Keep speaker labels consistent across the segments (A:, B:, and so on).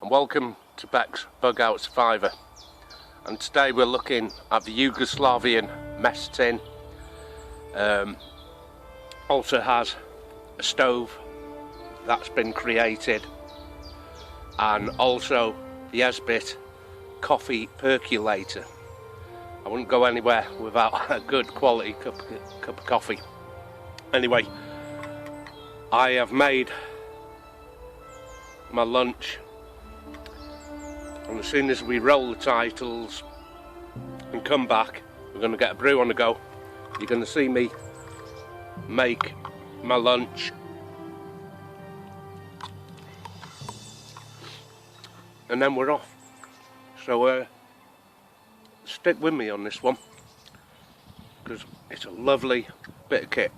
A: and welcome to bexbugoutsurvivor. And today we're looking at the Yugoslavian mess tin. Also has a stove that's been created, and also the Esbit coffee percolator. I wouldn't go anywhere without a good quality cup of coffee. Anyway, I have made my lunch, and as soon as we roll the titles and come back, we're going to get a brew on the go. You're going to see me make my lunch, and then we're off. So stick with me on this one, because it's a lovely bit of kit.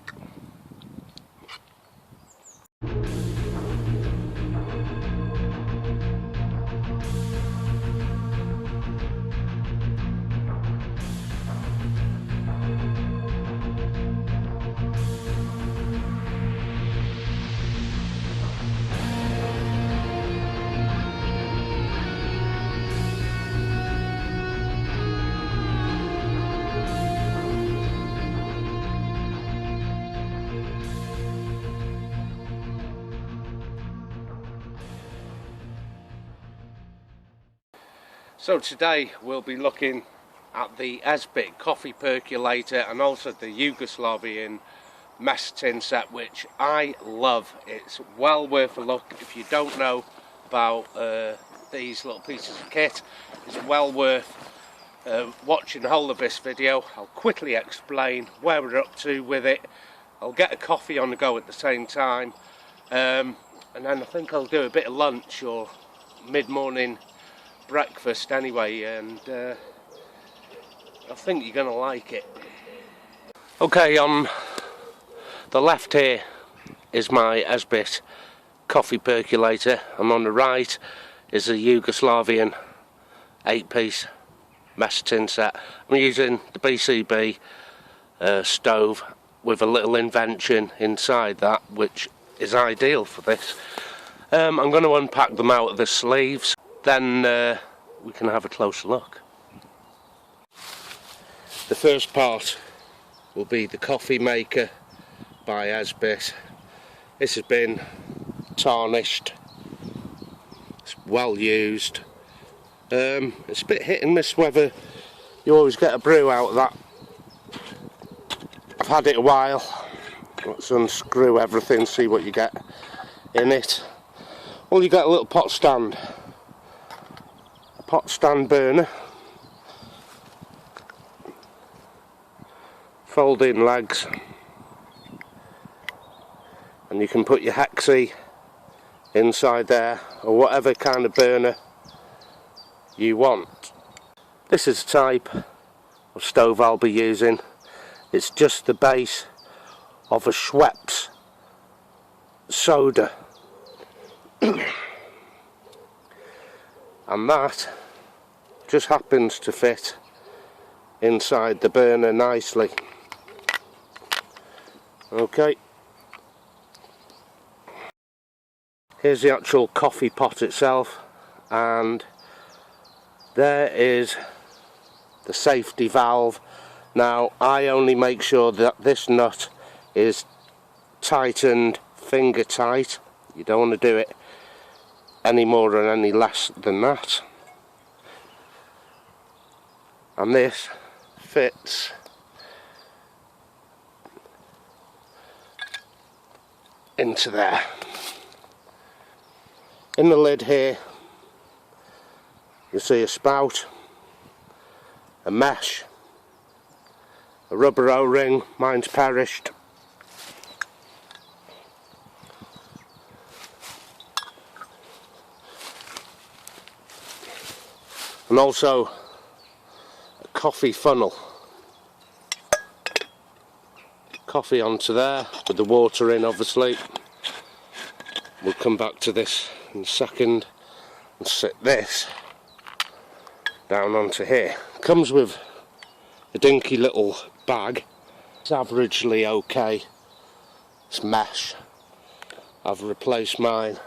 A: So today we'll be looking at the Esbit coffee percolator and also the Yugoslavian mess tin set, which I love. It's well worth a look. If you don't know about these little pieces of kit, it's well worth watching the whole of this video. I'll quickly explain where we're up to with it. I'll get a coffee on the go at the same time, and then I think I'll do a bit of lunch or mid-morning breakfast anyway, and I think you're gonna like it. Okay, on the left here is my Esbit coffee percolator, and on the right is a Yugoslavian 8-piece mess tin set. I'm using the BCB stove with a little invention inside that, which is ideal for this. I'm going to unpack them out of the sleeves, then we can have a closer look. The first part will be the coffee maker by Esbit. This has been tarnished, it's well used. It's a bit hit and miss whether you always get a brew out of that. I've had it a while. Let's unscrew everything, see what you get in it. Well, you get a little pot stand burner, folding legs, and you can put your hexi inside there, or whatever kind of burner you want. This is the type of stove I'll be using. It's just the base of a Schweppes soda. And that just happens to fit inside the burner nicely. Okay, here's the actual coffee pot itself, and there is the safety valve. Now, I only make sure that this nut is tightened finger tight. You don't want to do it any more or any less than that. And this fits into there. In the lid here you'll see a spout, a mesh, a rubber O-ring, mine's perished, and also a coffee funnel. Coffee onto there with the water in, obviously. We'll come back to this in a second, and sit this down onto here. Comes with a dinky little bag. It's averagely okay. It's mesh. I've replaced mine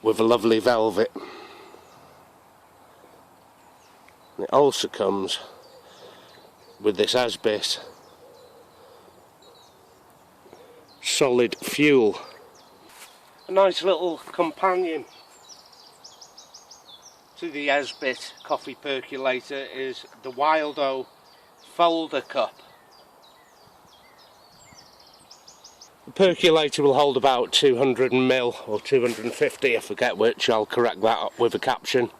A: with a lovely velvet. It also comes with this Esbit solid fuel. A nice little companion to the Esbit coffee percolator is the Wildo folder cup. The percolator will hold about 200 ml or 250, I forget which, I'll correct that up with a caption.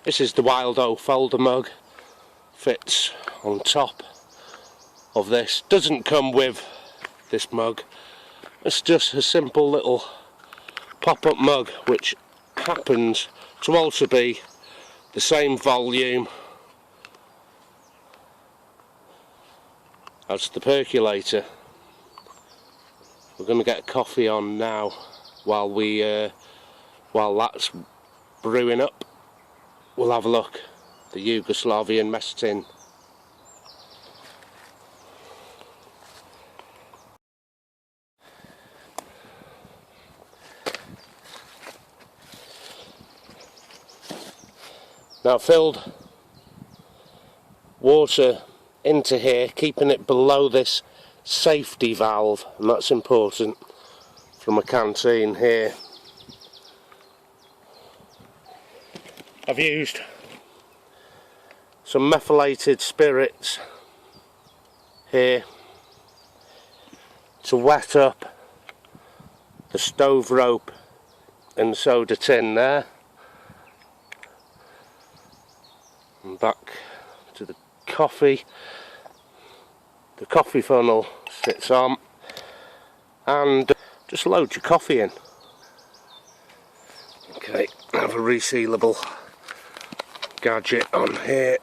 A: This is the Wildo folder mug, fits on top of this. Doesn't come with this mug, it's just a simple little pop-up mug which happens to also be the same volume as the percolator. We're going to get a coffee on now while that's brewing up. We'll have a look. The Yugoslavian mess tin. Now I've filled water into here, keeping it below this safety valve, and that's important from a canteen here. I've used some methylated spirits here to wet up the stove rope and soda tin there. And back to the coffee. The coffee funnel sits on, and just load your coffee in. Okay, have a resealable gadget on here.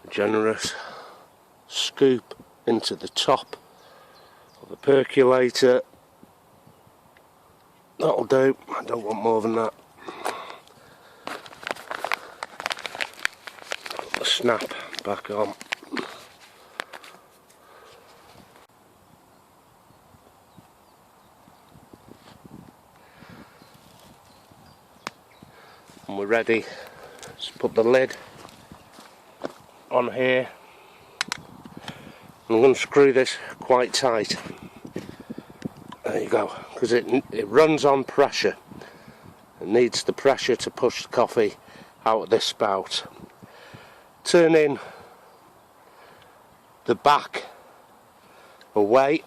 A: A generous scoop into the top of the percolator. That'll do, I don't want more than that. Put the snap back on. And we're ready to put the lid on here. I'm going to screw this quite tight. There you go, because it runs on pressure. It needs the pressure to push the coffee out of this spout. Turn in the back away.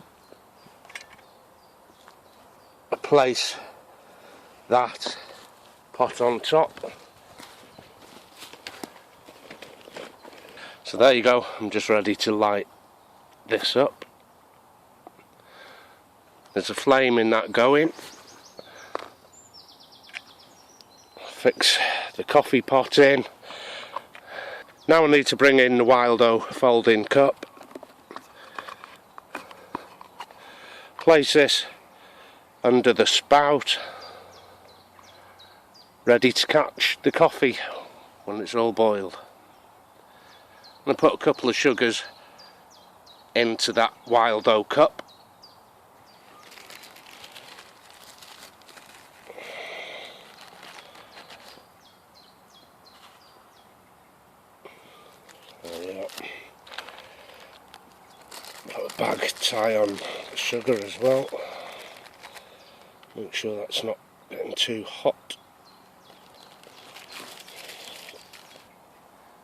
A: Place that pot on top. So there you go, I'm just ready to light this up. There's a flame in that going. Fix the coffee pot in. Now I need to bring in the Wildo folding cup. Place this under the spout, ready to catch the coffee when it's all boiled. I'm going to put a couple of sugars into that Wildo cup. Put a bag tie on the sugar as well. Make sure that's not getting too hot.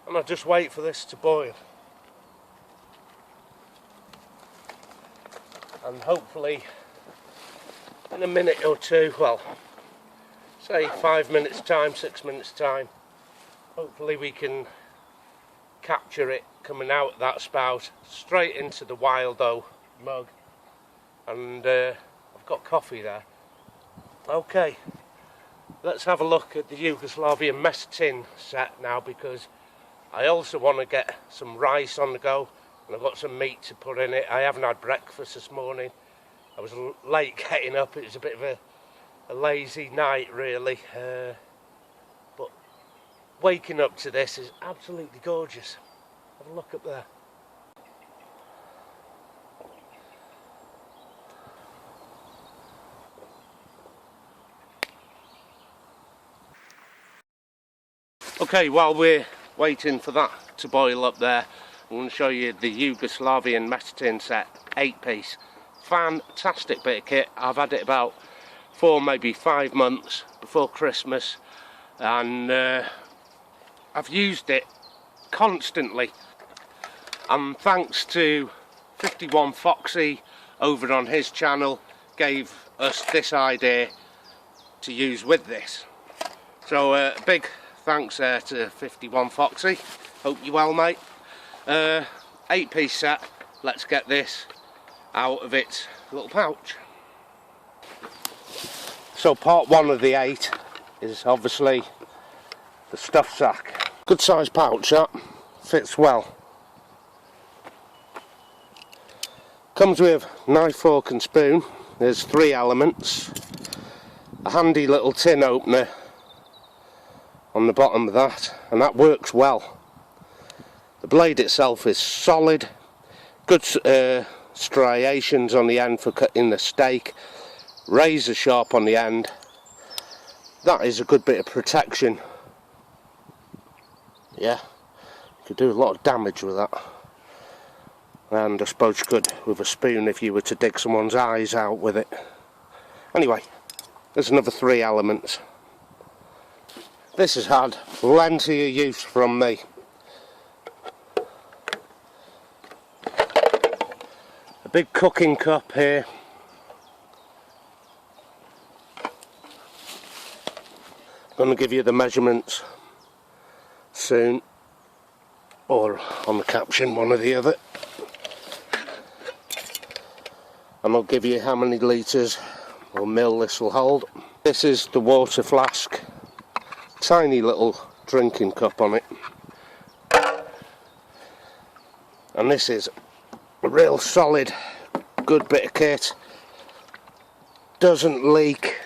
A: And I just wait for this to boil. And hopefully in a minute or two, well, say 5 minutes time, 6 minutes time, hopefully we can capture it coming out that spout straight into the Wildo mug, and I've got coffee there. Okay, let's have a look at the Yugoslavian mess tin set now, because I also want to get some rice on the go, and I've got some meat to put in it. I haven't had breakfast this morning. I was late getting up. It was a bit of a lazy night really, but waking up to this is absolutely gorgeous. Have a look up there. Okay, while we're waiting for that to boil up there, I'm going to show you the Yugoslavian mess tin set 8-piece. Fantastic bit of kit. I've had it about 4, maybe 5 months before Christmas, and I've used it constantly. And thanks to 51 Foxy over on his channel, gave us this idea to use with this. So big thanks there to 51 Foxy. Hope you're well, mate. 8-piece set. Let's get this out of its little pouch. So part 1 of the 8 is obviously the stuff sack. Good sized pouch, that fits well. Comes with knife, fork and spoon. There's 3 elements. A handy little tin opener on the bottom of that, and that works well. The blade itself is solid, good striations on the end for cutting the steak, razor sharp on the end. That is a good bit of protection. Yeah, you could do a lot of damage with that. And I suppose you could with a spoon if you were to dig someone's eyes out with it. Anyway, there's another 3 elements. This has had plenty of use from me. A big cooking cup here. I'm going to give you the measurements soon, or on the caption, one or the other. And I'll give you how many litres or mil this will hold. This is the water flask. Tiny little drinking cup on it. And this is a real solid, good bit of kit. Doesn't leak,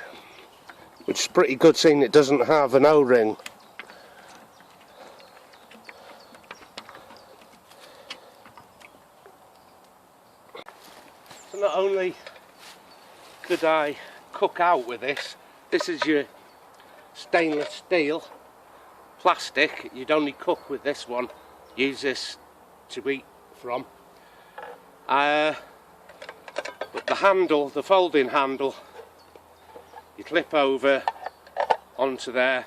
A: which is pretty good seeing it doesn't have an O-ring. So not only could I cook out with this, this is your stainless steel, plastic. You'd only cook with this one, use this to eat from. But the handle, the folding handle, you clip over onto there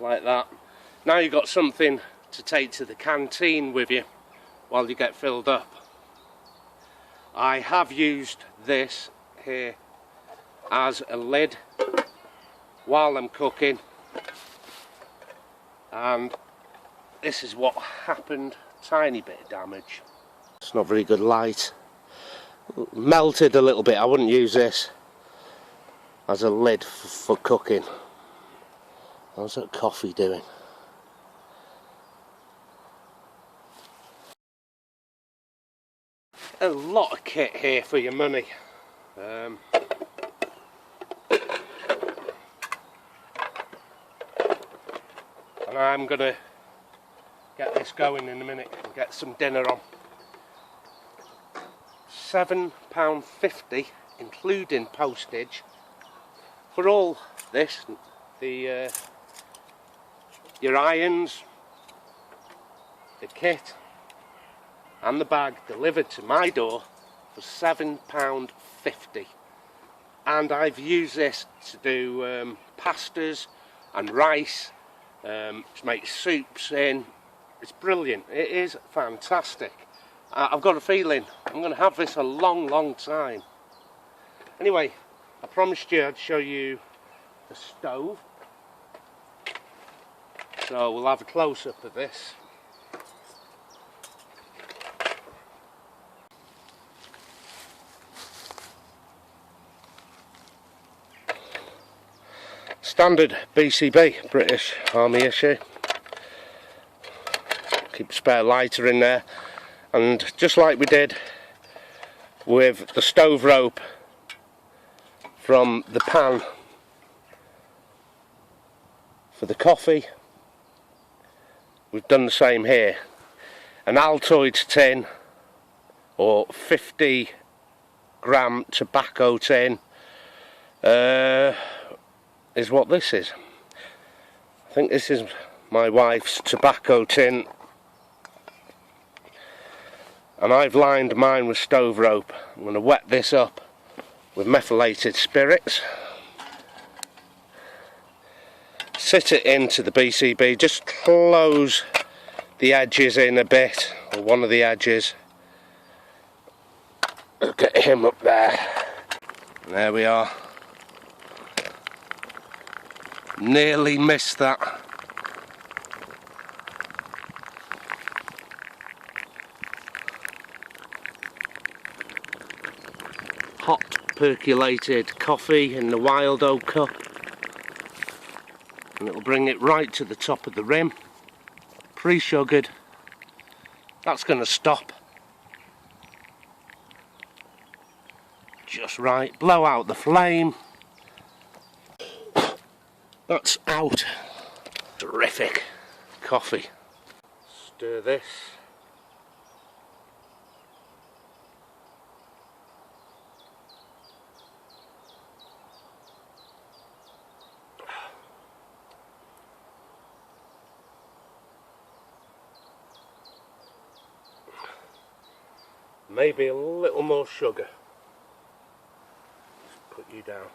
A: like that. Now you've got something to take to the canteen with you while you get filled up. I have used this here as a lid while I'm cooking, and this is what happened. Tiny bit of damage. It's not very good light. Melted a little bit. I wouldn't use this as a lid for cooking. How's that coffee doing? A lot of kit here for your money. And I'm gonna get this going in a minute and get some dinner on. £7.50 including postage for all this. The your irons, the kit and the bag delivered to my door for £7.50. And I've used this to do pastas and rice, to make soups in. It's brilliant. It is fantastic. I've got a feeling I'm going to have this a long time. Anyway, I promised you I'd show you the stove, so we'll have a close-up of this. Standard BCB, British Army issue. Keep a spare lighter in there, and just like we did with the stove rope from the pan for the coffee, we've done the same here. An Altoids tin or 50 gram tobacco tin is what this is. I think this is my wife's tobacco tin, and I've lined mine with stove rope. I'm going to wet this up with methylated spirits, sit it into the BCB, just close the edges in a bit, or one of the edges. Look at him up there. There we are. Nearly missed that. Hot percolated coffee in the wild oak cup, and it'll bring it right to the top of the rim. Pre-sugared. That's going to stop just right. Blow out the flame. That's out. Terrific coffee. Stir this. Maybe a little more sugar. Just put you down.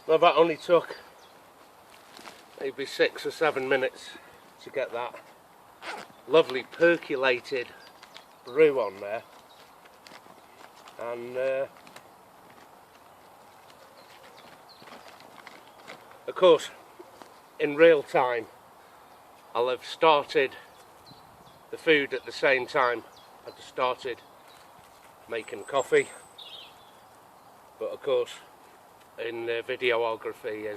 A: Well, that only took maybe 6 or 7 minutes to get that lovely percolated brew on there. And of course, in real time, I'll have started the food at the same time I've started making coffee. But of course, in videography,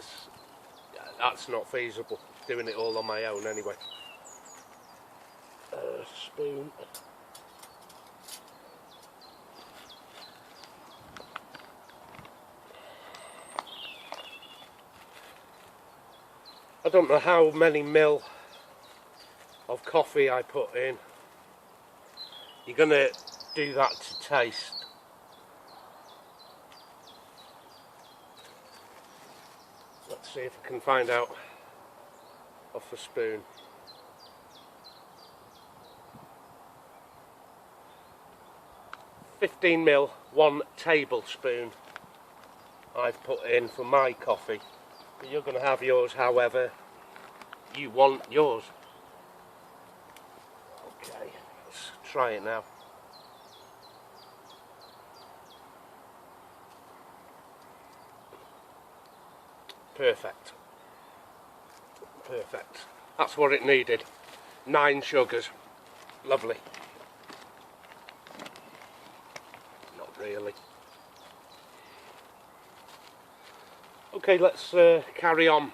A: that's not feasible, doing it all on my own anyway. Spoon. I don't know how many mil of coffee I put in. You're going to do that to taste. Let's see if I can find out off the spoon. $15 ml, 1 tablespoon I've put in for my coffee. But you're going to have yours however you want yours. Okay, let's try it now. Perfect. Perfect. That's what it needed. 9 sugars. Lovely. Not really. Okay, let's carry on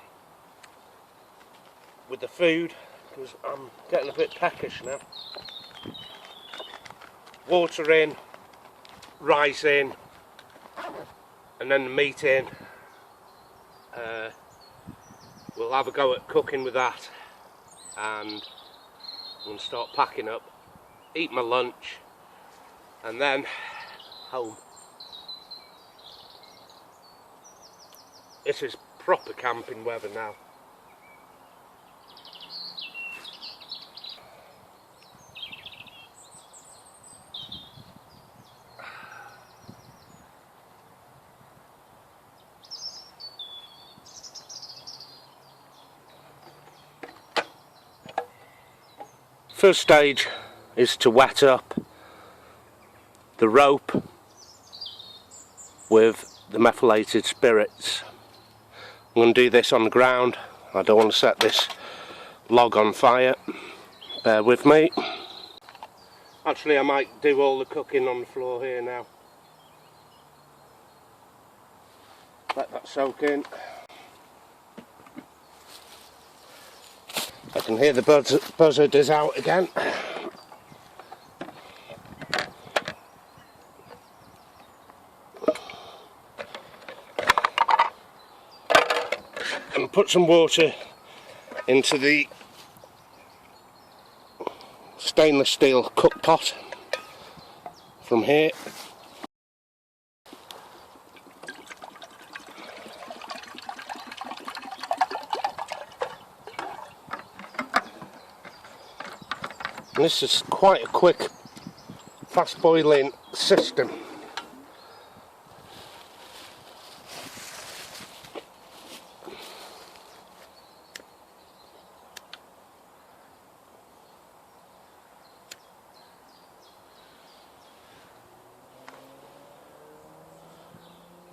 A: with the food, because I'm getting a bit peckish now. Water in, rice in, and then the meat in. We'll have a go at cooking with that, and I'm going to start packing up, eat my lunch, and then home. This is proper camping weather now. First stage is to wet up the rope with the methylated spirits. I'm going to do this on the ground. I don't want to set this log on fire. Bear with me. Actually, I might do all the cooking on the floor here now. Let that soak in. I can hear the buzzard is out again. And put some water into the stainless steel cook pot from here. And this is quite a quick, fast boiling system.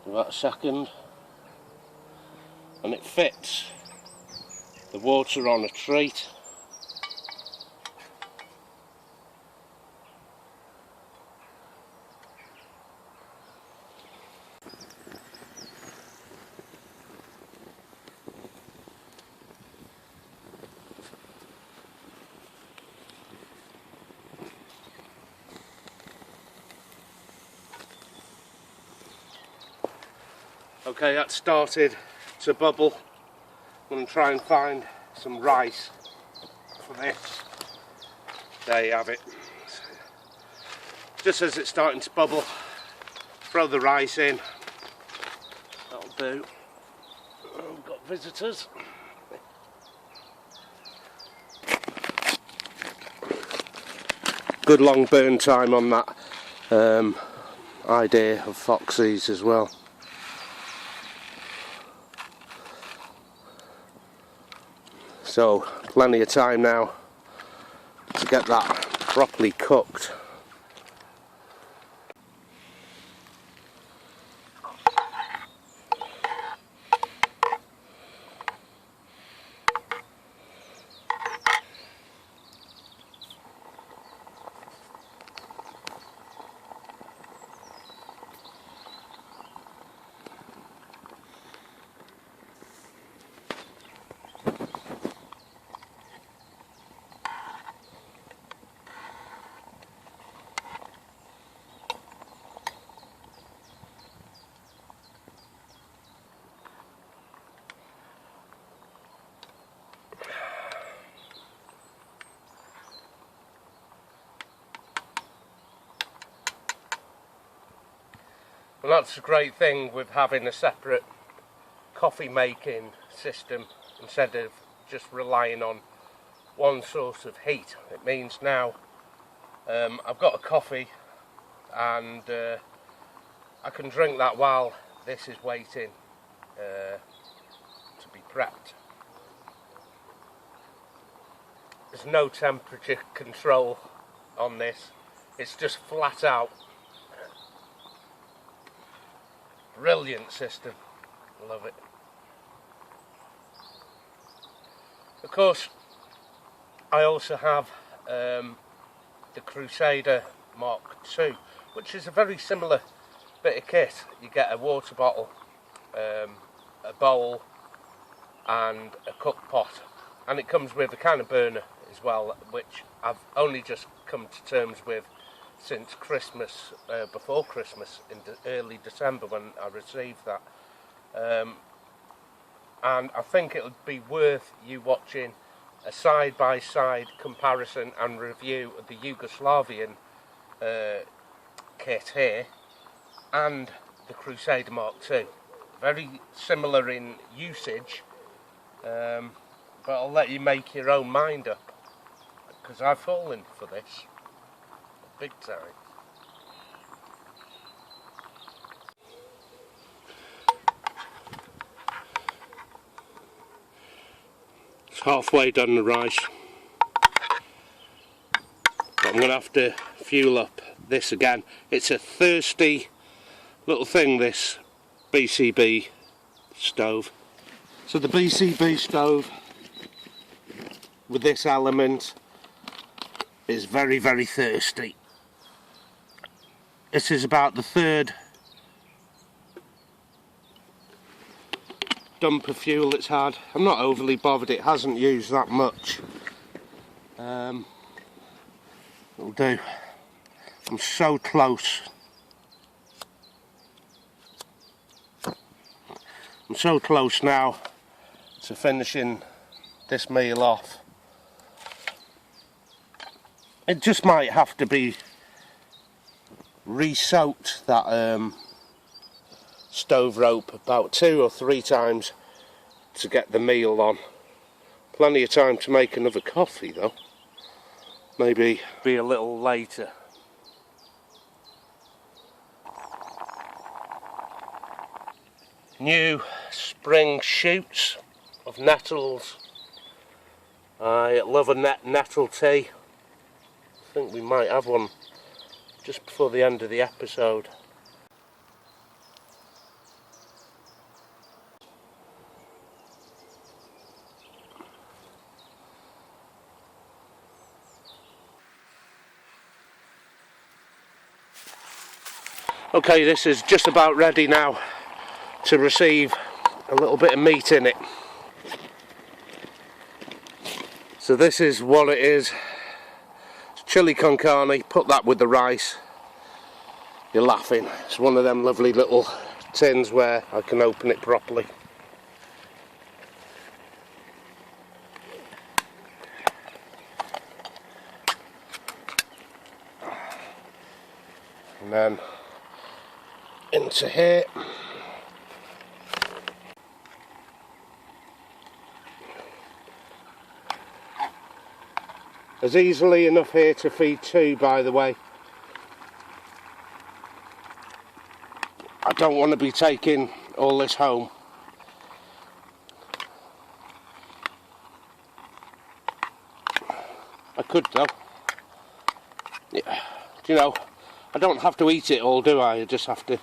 A: About a second, and it fits the water on a treat. Okay, that started to bubble. I'm going to try and find some rice for this. There you have it. Just as it's starting to bubble, throw the rice in. That'll do. Oh, we've got visitors. Good long burn time on that idea of foxies as well. So plenty of time now to get that properly cooked. Well, that's a great thing with having a separate coffee making system instead of just relying on one source of heat. It means now I've got a coffee and I can drink that while this is waiting to be prepped. There's no temperature control on this, it's just flat out. Brilliant system, love it. Of course, I also have the Crusader Mark II, which is a very similar bit of kit. You get a water bottle, a bowl and a cook pot, and it comes with a can of burner as well, which I've only just come to terms with since Christmas, before Christmas in early December when I received that, and I think it would be worth you watching a side-by-side comparison and review of the Yugoslavian kit here and the Crusader Mark II. Very similar in usage, but I'll let you make your own mind up, because I've fallen for this big time. It's halfway done the rice, but I'm going to have to fuel up this again. It's a thirsty little thing, this BCB stove. So the BCB stove with this element is very, very thirsty. This is about the third dump of fuel it's had. I'm not overly bothered, it hasn't used that much. It'll do. I'm so close. I'm so close now to finishing this meal off. It just might have to be re-soaked, that stove rope, about 2 or 3 times to get the meal on. Plenty of time to make another coffee though. maybe be a little later. New spring shoots of nettles. I love a nettle tea. I think we might have one just before the end of the episode. Okay, this is just about ready now to receive a little bit of meat in it. So this is what it is. It's chili con carne. Put that with the rice. You're laughing. It's one of them lovely little tins where I can open it properly. And then into here. There's easily enough here to feed two, by the way. I don't want to be taking all this home. I could though. Yeah. Do you know, I don't have to eat it all, do I? I just have to.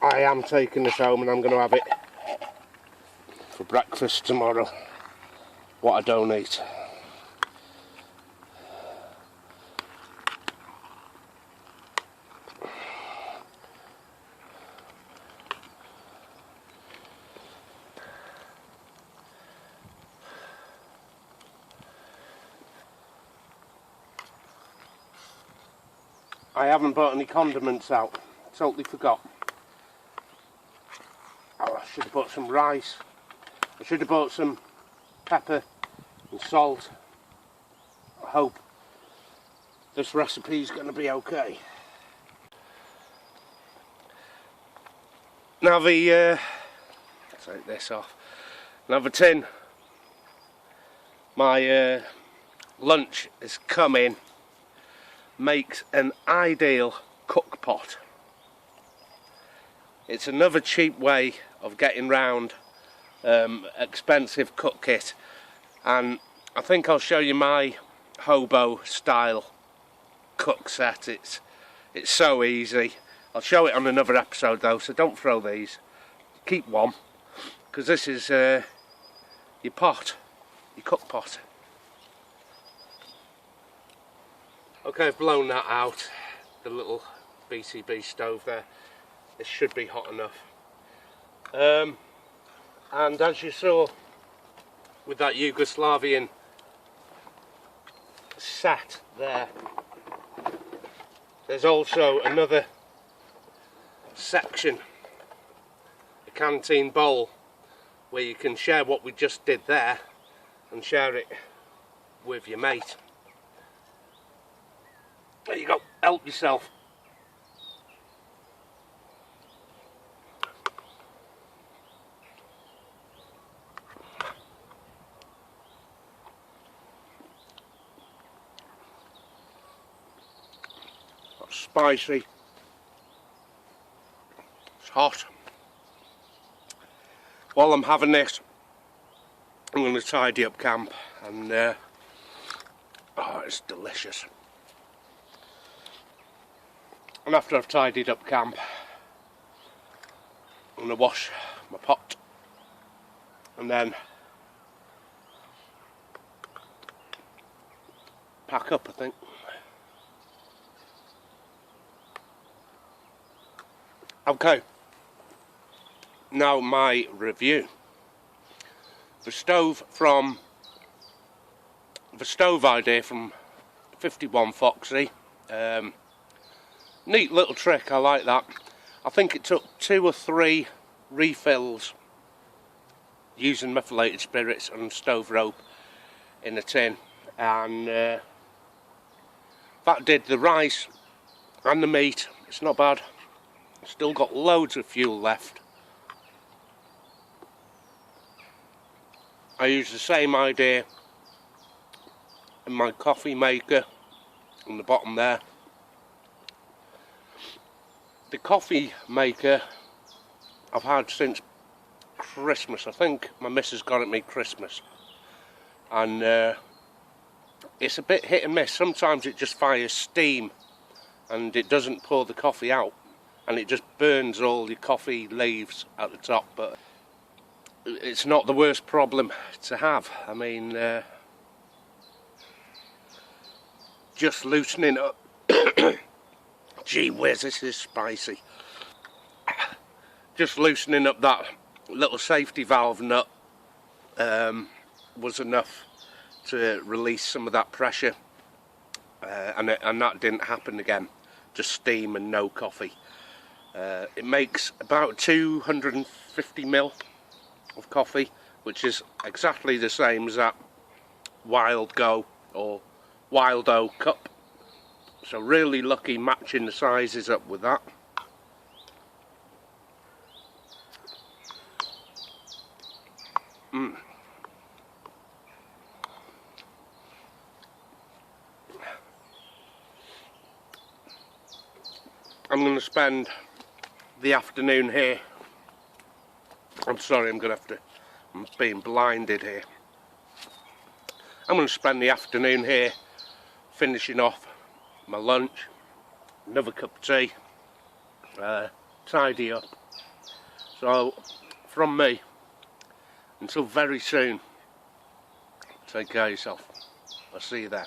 A: I am taking this home and I'm going to have it for breakfast tomorrow. What I don't eat. I haven't bought any condiments out. Totally forgot. Oh, I should have bought some rice. I should have bought some pepper and salt. I hope this recipe is going to be okay. Now the take this off. Now the tin. My lunch is coming. Makes an ideal cook pot. It's another cheap way of getting round expensive cook kit, and I think I'll show you my hobo style cook set. It's so easy. I'll show it on another episode though, so don't throw these. Keep one, because this is your pot, your cook pot. Okay, I've blown that out, the little BCB stove there. This should be hot enough. And as you saw with that Yugoslavian set there, there's also another section, a canteen bowl, where you can share what we just did there and share it with your mate. There you go, help yourself. That's spicy. It's hot. While I'm having this, I'm going to tidy up camp, and oh, it's delicious. And after I've tidied up camp, I'm going to wash my pot and then pack up, I think. Okay, now my review. The stove idea from 51 Foxy. Neat little trick, I like that. I think it took 2 or 3 refills using methylated spirits and stove rope in a tin, and that did the rice and the meat. It's not bad. Still got loads of fuel left. I use the same idea in my coffee maker on the bottom there. The coffee maker I've had since Christmas. I think my missus got it me Christmas, and it's a bit hit and miss. Sometimes it just fires steam and it doesn't pour the coffee out, and it just burns all your coffee leaves at the top. But it's not the worst problem to have. I mean, just loosening up. Gee whiz, this is spicy. Just loosening up that little safety valve nut was enough to release some of that pressure, and that didn't happen again. Just steam and no coffee. It makes about 250 ml of coffee, which is exactly the same as that Wild Go or Wild O cup. So really lucky matching the sizes up with that. I'm going to spend the afternoon here. I'm sorry, I'm being blinded here. I'm going to spend the afternoon here finishing off my lunch, another cup of tea, tidy up. So from me, until very soon, take care of yourself. I'll see you then.